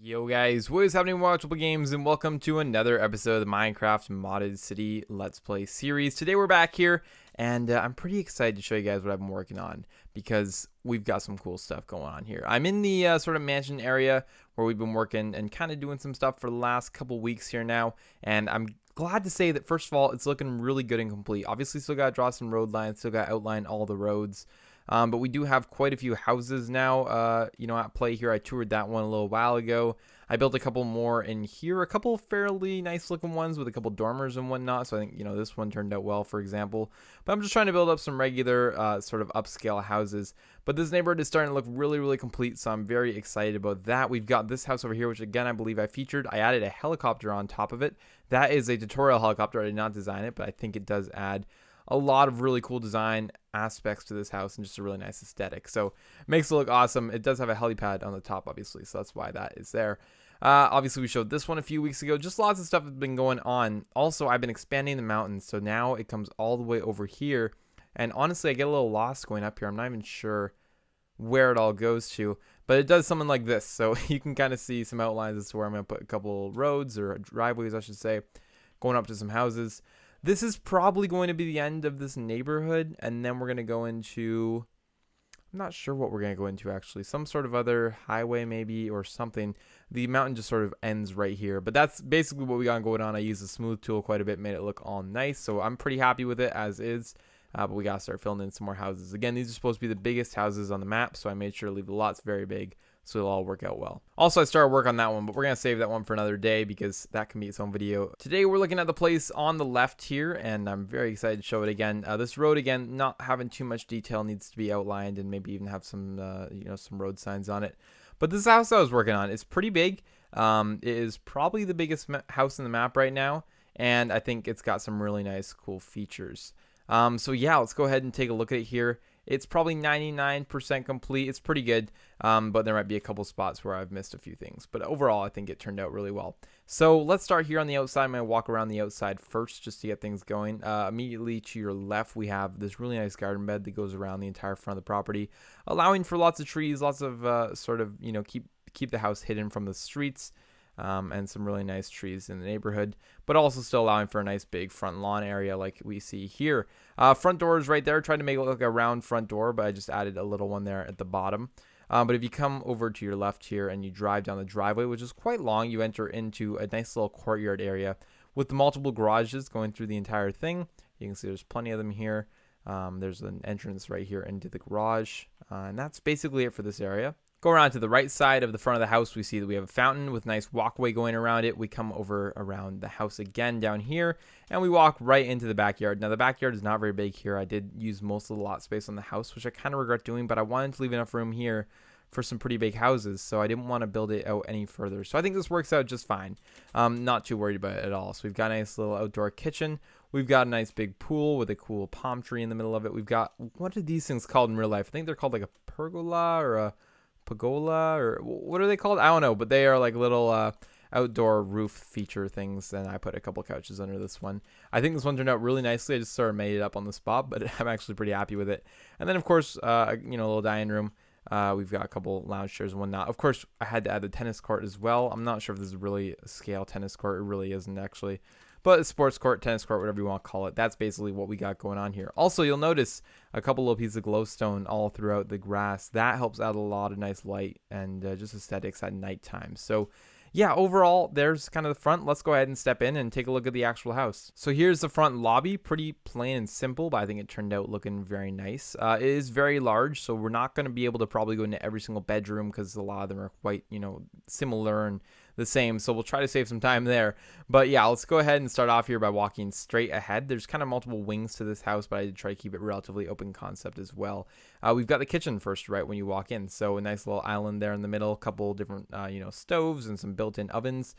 Yo guys, what is happening, Watchable Games, and welcome to another episode of the Minecraft Modded City Let's Play series. Today we're back here, and I'm pretty excited to show you guys what I've been working on, because we've got some cool stuff going on here. I'm in the sort of mansion area where we've been working and kind of doing some stuff for the last couple weeks here now, and I'm glad to say that, first of all, it's looking really good and complete. Obviously, still got to draw some road lines, still got to outline all the roads. But we do have quite a few houses now, at play here. I toured that one a little while ago. I built a couple more in here, a couple fairly nice looking ones with a couple dormers and whatnot. So I think, this one turned out well, for example. But I'm just trying to build up some regular sort of upscale houses. But this neighborhood is starting to look really, really complete. So I'm very excited about that. We've got this house over here, which again, I believe I featured. I added a helicopter on top of it. That is a tutorial helicopter. I did not design it, but I think it does add a lot of really cool design aspects to this house and just a really nice aesthetic. So it makes it look awesome. It does have a helipad on the top, obviously, so that's why that is there. Obviously, we showed this one a few weeks ago. Just lots of stuff has been going on. Also, I've been expanding the mountains, so now it comes all the way over here. And honestly, I get a little lost going up here. I'm not even sure where it all goes to, but it does something like this. So you can kind of see some outlines as to where I'm going to put a couple roads, or driveways, I should say, going up to some houses. This is probably going to be the end of this neighborhood, and then we're going to go into, I'm not sure what we're going to go into actually, some sort of other highway maybe or something. The mountain just sort of ends right here, but that's basically what we got going on. I used the smooth tool quite a bit, made it look all nice, so I'm pretty happy with it as is. But we got to start filling in some more houses. Again, these are supposed to be the biggest houses on the map, so I made sure to leave the lots very big, so it'll all work out well. Also, I started work on that one, but we're going to save that one for another day because that can be its own video. Today, we're looking at the place on the left here, and I'm very excited to show it again. This road, again, not having too much detail, needs to be outlined and maybe even have some, some road signs on it. But this house I was working on is pretty big. It is probably the biggest house in the map right now, and I think it's got some really nice, cool features. So yeah, let's go ahead and take a look at it here. It's probably 99% complete. It's pretty good, but there might be a couple spots where I've missed a few things. But overall, I think it turned out really well. So let's start here on the outside. I'm going to walk around the outside first just to get things going. Immediately to your left, we have this really nice garden bed that goes around the entire front of the property, allowing for lots of trees, lots of keep the house hidden from the streets. And some really nice trees in the neighborhood, but also still allowing for a nice big front lawn area like we see here. Front door is right there. Tried to make it look like a round front door, but I just added a little one there at the bottom. But if you come over to your left here and you drive down the driveway, which is quite long, you enter into a nice little courtyard area with multiple garages going through the entire thing. You can see there's plenty of them here. There's an entrance right here into the garage, and that's basically it for this area. Go around to the right side of the front of the house. We see that we have a fountain with a nice walkway going around it. We come over around the house again down here, and we walk right into the backyard. Now, the backyard is not very big here. I did use most of the lot space on the house, which I kind of regret doing, but I wanted to leave enough room here for some pretty big houses, so I didn't want to build it out any further. So I think this works out just fine. Not too worried about it at all. So we've got a nice little outdoor kitchen. We've got a nice big pool with a cool palm tree in the middle of it. We've got, what are these things called in real life? I think they're called like a pergola or a pagola, or what are they called? I don't know, but they are like little outdoor roof feature things, and I put a couple couches under this one. I think this one turned out really nicely. I just sort of made it up on the spot, but I'm actually pretty happy with it. And then, of course, a little dining room. We've got a couple lounge chairs and whatnot. Of course, I had to add the tennis court as well. I'm not sure if this is really a scale tennis court. It really isn't, actually. But a sports court, tennis court, whatever you want to call it. That's basically what we got going on here. Also, you'll notice a couple little pieces of glowstone all throughout the grass. That helps add a lot of nice light and just aesthetics at nighttime. So yeah, overall, there's kind of the front. Let's go ahead and step in and take a look at the actual house. So here's the front lobby. Pretty plain and simple, but I think it turned out looking very nice. It is very large, so we're not going to be able to probably go into every single bedroom because a lot of them are quite, similar and the same, so we'll try to save some time there. But yeah, let's go ahead and start off here by walking straight ahead. There's kind of multiple wings to this house, but I did try to keep it relatively open concept as well. We've got the kitchen first, right when you walk in, so a nice little island there in the middle, a couple different stoves and some built-in ovens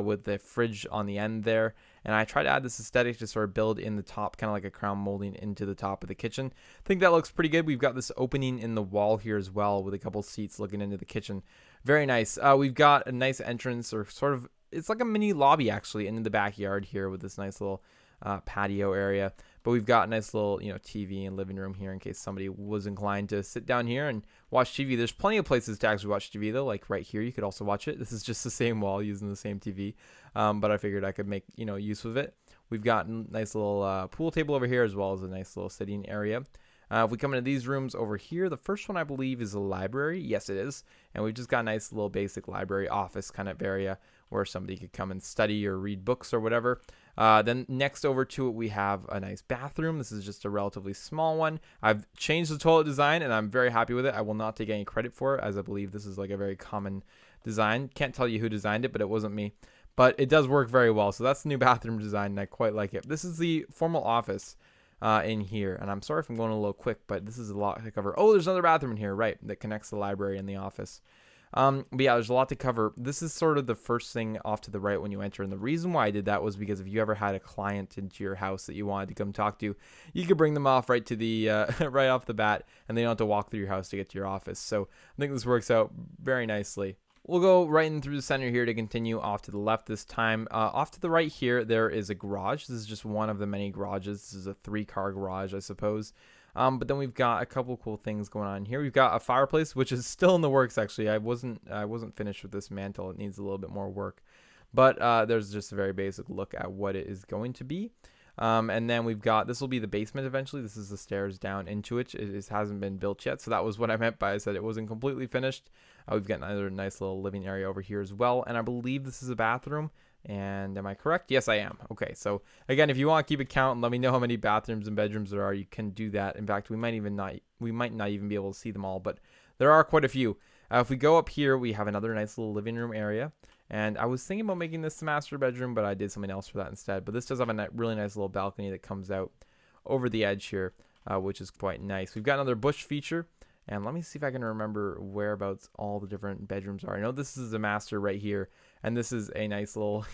with the fridge on the end there. And I try to add this aesthetic to sort of build in the top, kind of like a crown molding into the top of the kitchen. I think that looks pretty good. We've got this opening in the wall here as well with a couple seats looking into the kitchen. Very nice. We've got a nice entrance, or sort of, it's like a mini lobby actually into the backyard here with this nice little patio area. But we've got a nice little, TV and living room here in case somebody was inclined to sit down here and watch TV. There's plenty of places to actually watch TV though, like right here. You could also watch it. This is just the same wall using the same TV, but I figured I could make use of it. We've got a nice little pool table over here as well as a nice little sitting area. If we come into these rooms over here, the first one I believe is a library. Yes, it is. And we've just got a nice little basic library office kind of area where somebody could come and study or read books or whatever. Then next over to it, we have a nice bathroom. This is just a relatively small one. I've changed the toilet design and I'm very happy with it. I will not take any credit for it as I believe this is like a very common design. Can't tell you who designed it, but it wasn't me. But it does work very well. So that's the new bathroom design and I quite like it. This is the formal office in here. And I'm sorry if I'm going a little quick, but this is a lot to cover. Oh, there's another bathroom in here, right, that connects the library and the office. But yeah, there's a lot to cover. This is sort of the first thing off to the right when you enter. And the reason why I did that was because if you ever had a client into your house that you wanted to come talk to, you could bring them off right to the right off the bat, and they don't have to walk through your house to get to your office. So I think this works out very nicely. We'll go right in through the center here to continue off to the left this time. Off to the right here, there is a garage. This is just one of the many garages. This is a 3-car garage, I suppose. But then we've got a couple cool things going on here. We've got a fireplace, which is still in the works, actually. I wasn't finished with this mantle. It needs a little bit more work. But there's just a very basic look at what it is going to be. And then we've got, this will be the basement eventually. This is the stairs down into it. It hasn't been built yet. So that was what I meant by I said it wasn't completely finished. We've got another nice little living area over here as well. And I believe this is a bathroom. And am I correct? Yes, I am. Okay, so again, if you want to keep a count and let me know how many bathrooms and bedrooms there are, you can do that. In fact, we might not even be able to see them all, but there are quite a few. If we go up here, we have another nice little living room area. And I was thinking about making this the master bedroom, but I did something else for that instead. But this does have a really nice little balcony that comes out over the edge here, which is quite nice. We've got another bush feature. And let me see if I can remember whereabouts all the different bedrooms are. I know this is the master right here. And this is a nice little,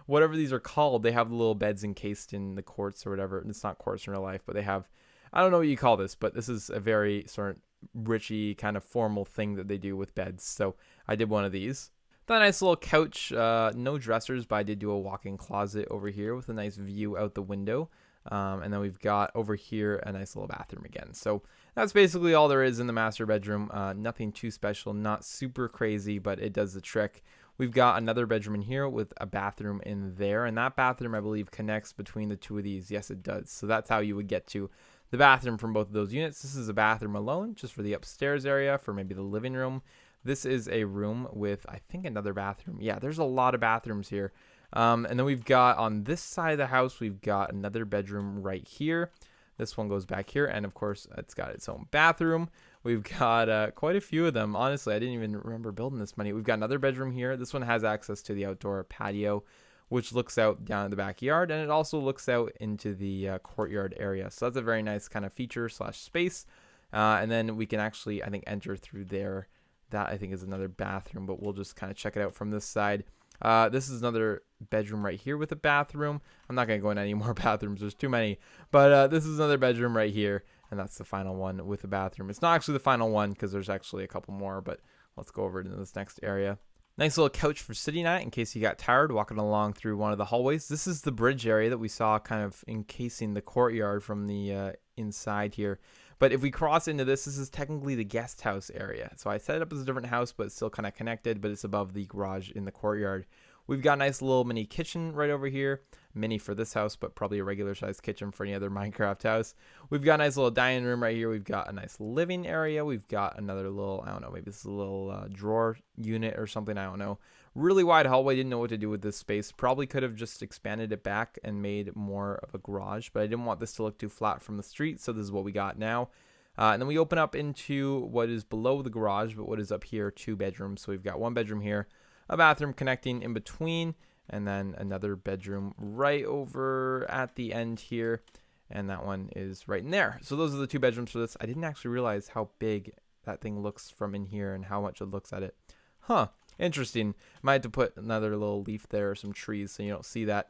whatever these are called. They have the little beds encased in the quartz or whatever. It's not quartz in real life, but they have, I don't know what you call this, but this is a very sort of richy kind of formal thing that they do with beds. So I did one of these. That nice little couch, no dressers, but I did do a walk-in closet over here with a nice view out the window. And then we've got over here a nice little bathroom again. So that's basically all there is in the master bedroom. Nothing too special, not super crazy, but it does the trick. We've got another bedroom in here with a bathroom in there. And that bathroom, I believe, connects between the two of these. Yes, it does. So that's how you would get to the bathroom from both of those units. This is a bathroom alone, just for the upstairs area, for maybe the living room. This is a room with, I think, another bathroom. Yeah, there's a lot of bathrooms here. And then we've got on this side of the house, we've got another bedroom right here. This one goes back here. And of course, it's got its own bathroom. We've got quite a few of them. Honestly, I didn't even remember building this many. We've got another bedroom here. This one has access to the outdoor patio, which looks out down in the backyard. And it also looks out into the courtyard area. So that's a very nice kind of feature / space. And then we can actually, I think, enter through there. That, I think, is another bathroom, but we'll just kind of check it out from this side. This is another bedroom right here with a bathroom. I'm not going to go into any more bathrooms. There's too many. But this is another bedroom right here, and that's the final one with a bathroom. It's not actually the final one because there's actually a couple more, but let's go over to this next area. Nice little couch for sitting at in case you got tired walking along through one of the hallways. This is the bridge area that we saw kind of encasing the courtyard from the inside here. But if we cross into this is technically the guest house area. So I set it up as a different house, but it's still kind of connected, but it's above the garage in the courtyard. We've got a nice little mini kitchen right over here. Mini for this house, but probably a regular sized kitchen for any other Minecraft house. We've got a nice little dining room right here. We've got a nice living area. We've got another little, I don't know, maybe this is a little drawer unit or something. I don't know. Really wide hallway. Didn't know what to do with this space. Probably could have just expanded it back and made more of a garage, but I didn't want this to look too flat from the street. So this is what we got now. And then we open up into what is below the garage, but what is up here, 2 bedrooms. So we've got 1 bedroom here, a bathroom connecting in between, and then another bedroom right over at the end here. And that one is right in there. So those are the 2 bedrooms for this. I didn't actually realize how big that thing looks from in here and how much it looks at it. Huh. Interesting. Might have to put another little leaf there or some trees so you don't see that.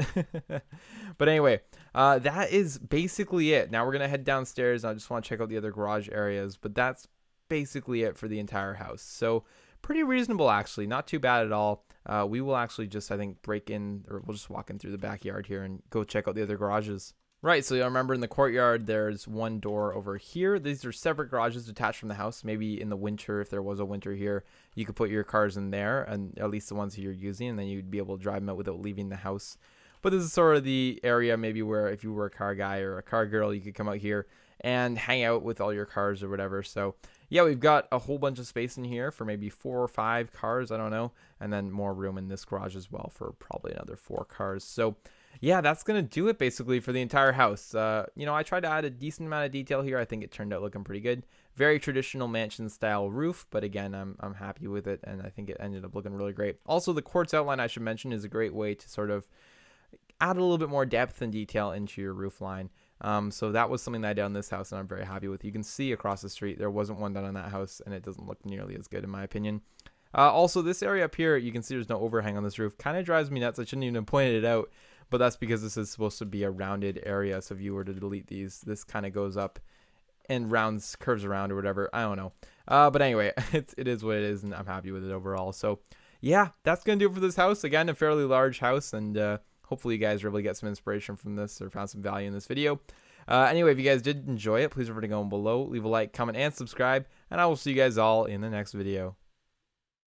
But anyway, that is basically it. Now we're going to head downstairs. I just want to check out the other garage areas. But that's basically it for the entire house. So pretty reasonable, actually. Not too bad at all. We will actually just, I think, break in, or we'll just walk in through the backyard here and go check out the other garages. Right, so you remember in the courtyard, there's one door over here. These are separate garages detached from the house. Maybe in the winter, if there was a winter here, you could put your cars in there, and at least the ones that you're using, and then you'd be able to drive them out without leaving the house. But this is sort of the area maybe where if you were a car guy or a car girl, you could come out here and hang out with all your cars or whatever. So yeah, we've got a whole bunch of space in here for maybe 4 or 5 cars, I don't know, and then more room in this garage as well for probably another 4 cars. So yeah, that's going to do it basically for the entire house. I tried to add a decent amount of detail here. I think it turned out looking pretty good. Very traditional mansion style roof, but again, I'm happy with it, and I think it ended up looking really great. Also, the quartz outline, I should mention, is a great way to sort of add a little bit more depth and detail into your roof line. So that was something that I did on this house, and I'm very happy with. You can see across the street, there wasn't one done on that house, and it doesn't look nearly as good in my opinion. Also, this area up here, you can see there's no overhang on this roof. Kind of drives me nuts. I shouldn't even have pointed it out, but that's because this is supposed to be a rounded area. So if you were to delete these, this kind of goes up and curves around or whatever. I don't know. But anyway, it is what it is, and I'm happy with it overall. So yeah, that's going to do it for this house. Again, a fairly large house, and hopefully you guys were able to get some inspiration from this or found some value in this video. Anyway, if you guys did enjoy it, please remember to go below, leave a like, comment, and subscribe, and I will see you guys all in the next video.